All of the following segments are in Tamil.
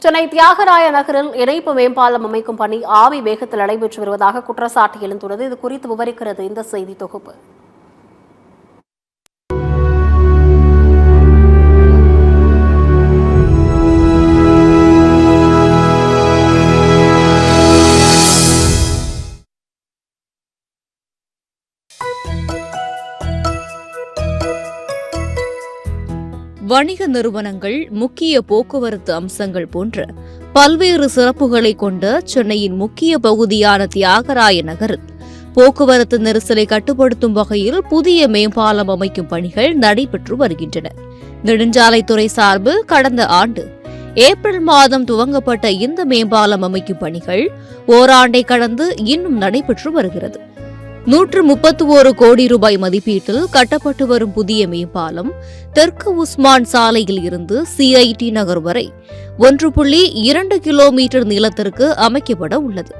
சென்னை தியாகராய நகரில் இணைப்பு மேம்பாலம் அமைக்கும் பணி ஆவி வேகத்தில் நடைபெற்று வருவதாக குற்றச்சாட்டு எழுந்துள்ளது. இது குறித்து விவரிக்கிறது இந்த செய்தி தொகுப்பு. வணிக நிறுவனங்கள், முக்கிய போக்குவரத்து அம்சங்கள் போன்ற பல்வேறு சிறப்புகளை கொண்ட சென்னையின் முக்கிய பகுதியான தியாகராய நகரில் போக்குவரத்து நெரிசலை கட்டுப்படுத்தும் வகையில் புதிய மேம்பாலம் அமைக்கும் பணிகள் நடைபெற்று வருகின்றன. நெடுஞ்சாலைத்துறை சார்பில் கடந்த ஆண்டு ஏப்ரல் மாதம் துவங்கப்பட்ட இந்த மேம்பாலம் அமைக்கும் பணிகள் ஓராண்டை கடந்து இன்னும் நடைபெற்று வருகிறது. 131 கோடி ரூபாய் மதிப்பீட்டில் கட்டப்பட்டு வரும் புதிய மேம்பாலம் தெற்கு உஸ்மான் சாலையில் இருந்து CIT நகர் வரை 1.2 கிலோமீட்டர் நீளத்திற்கு அமைக்கப்பட உள்ளது.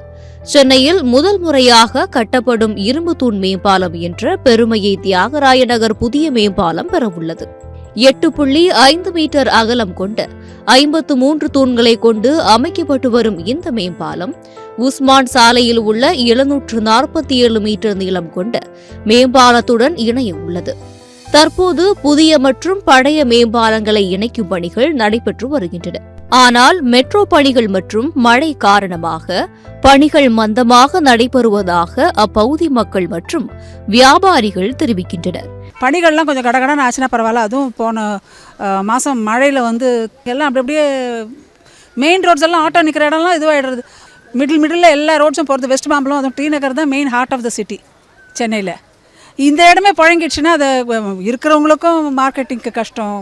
சென்னையில் முதல் முறையாக கட்டப்படும் இரும்பு தூண் மேம்பாலம் என்ற பெருமையை தியாகராய நகர் புதிய மேம்பாலம் பெறவுள்ளது. 8.5 மீட்டர் அகலம் கொண்ட 53 தூண்களை கொண்டு அமைக்கப்பட்டு வரும் இந்த மேம்பாலம் உஸ்மான் சாலையில் உள்ள 747 மீட்டர் நீளம் கொண்ட மேம்பாலத்துடன் இணைய உள்ளது. தற்போது புதிய மற்றும் பழைய மேம்பாலங்களை இணைக்கும் பணிகள் நடைபெற்று வருகின்றன. ஆனால் மெட்ரோ பணிகள் மற்றும் மழை காரணமாக பணிகள் மந்தமாக நடைபெறுவதாக அப்பகுதி மக்கள் மற்றும் வியாபாரிகள் தெரிவிக்கின்றனர். பணிகள்லாம் கொஞ்சம் கடகடன்னு ஆச்சுன்னா பரவாயில்ல. அதுவும் போன மாதம் மழையில் எல்லாம் அப்படியே மெயின் ரோட்ஸ் எல்லாம் ஆட்டோ நிற்கிற இடம்லாம் இதுவாகிடுறது. மிடில் எல்லா ரோட்ஸும் போகிறது. வெஸ்ட் மாம்பலம், அதுவும் டி நகர் தான் main heart of the city சென்னையில். இந்த இடமே பழங்கிடுச்சுன்னா அது இருக்கிறவங்களுக்கும் மார்க்கெட்டிங்க்கு கஷ்டம்,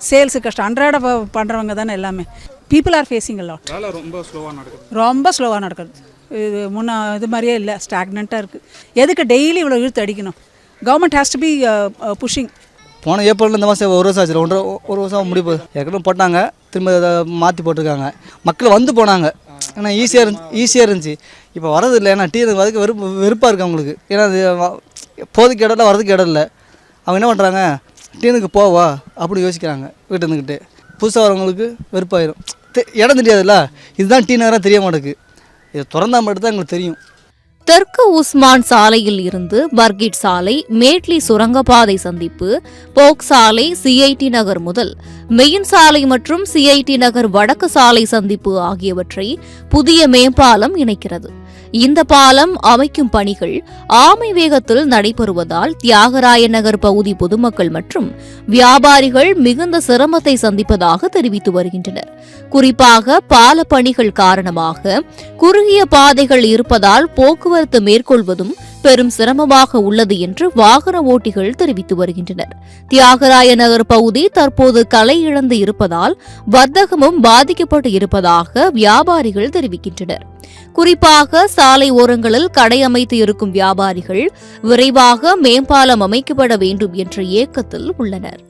சேல்ஸுக்கு கஷ்டம். அன்றாட பண்ணுறவங்க தானே எல்லாமே. People are facing lot. ரொம்ப ஸ்லோவாக நடக்குது. இது இது மாதிரியே இல்லை, ஸ்டாக்னண்ட்டாக இருக்குது. எதுக்கு டெய்லி இவ்வளோ இழுத்து அடிக்கணும்? Government has to be pushing. போன ஏப்ரலில் இந்த மாதம் ஒரு வருஷம் ஆச்சு, ஒரு வருஷம் முடிவு. ஏற்கனவே போட்டாங்க, திரும்ப அதை மாற்றி போட்டிருக்காங்க. மக்கள் வந்து போனாங்க, ஏன்னா ஈஸியாக இருந்துச்சு. இப்போ வரது இல்லை, ஏன்னா டீ வரதுக்கு வெறுப்பாக இருக்குது அவங்களுக்கு. ஏன்னா அது போதுக்கு இடம் இல்லை, வரதுக்கு இடம் இல்லை. அவங்க என்ன பண்ணுறாங்க, டீனுக்கு போவா அப்படி யோசிக்கிறாங்க. வீட்டு இருந்துக்கிட்டு புதுசாக வரவங்களுக்கு வெறுப்பாயிரும். இடம் தெரியாதுல்ல, இதுதான் டீ நகராக தெரிய மாட்டேங்குது. இதை திறந்தா மட்டும்தான் எங்களுக்கு தெரியும். தெற்கு உஸ்மான் சாலையில் இருந்து பர்கிட் சாலை, மேட்லி சுரங்கப்பாதை சந்திப்பு, போக் சாலை, CIT நகர் முதல் மெயின் சாலை மற்றும் CIT நகர் வடக்கு சாலை சந்திப்பு ஆகியவற்றை புதிய மேம்பாலம் இணைக்கிறது. இந்த பாலம் அமைக்கும் பணிகள் ஆமை வேகத்தில் நடைபெறுவதால் தியாகராய நகர் பகுதி பொதுமக்கள் மற்றும் வியாபாரிகள் மிகுந்த சிரமத்தை சந்திப்பதாக தெரிவித்து வருகின்றனர். குறிப்பாக பால பணிகள் காரணமாக குறுகிய பாதைகள் இருப்பதால் போக்குவரத்து மேற்கொள்வதும் பெரும் சிரமமாக உள்ளது என்று வாகன ஓட்டிகள் தெரிவித்து வருகின்றனர். தியாகராய நகர் பகுதி தற்போது கலை இழந்து இருப்பதால் வர்த்தகமும் பாதிக்கப்பட்டு இருப்பதாக வியாபாரிகள் தெரிவிக்கின்றனர். குறிப்பாக சாலை ஓரங்களில் கடை அமைத்து இருக்கும் வியாபாரிகள் விரைவாக மேம்பாலம் அமைக்கப்பட வேண்டும் என்ற ஏக்கத்தில் உள்ளனர்.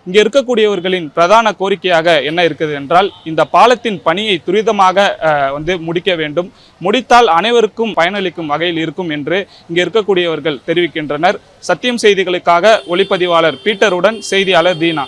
இங்கே இருக்கக்கூடியவர்களின் பிரதான கோரிக்கையாக என்ன இருக்குது என்றால், இந்த பாலத்தின் பணியை துரிதமாக முடிக்க வேண்டும். முடித்தால் அனைவருக்கும் பயனளிக்கும் வகையில் இருக்கும் என்று இங்கே இருக்கக்கூடியவர்கள் தெரிவிக்கின்றனர். சத்தியம் செய்திகளுக்காக ஒளிப்பதிவாளர் பீட்டருடன் செய்தியாளர் தீனா.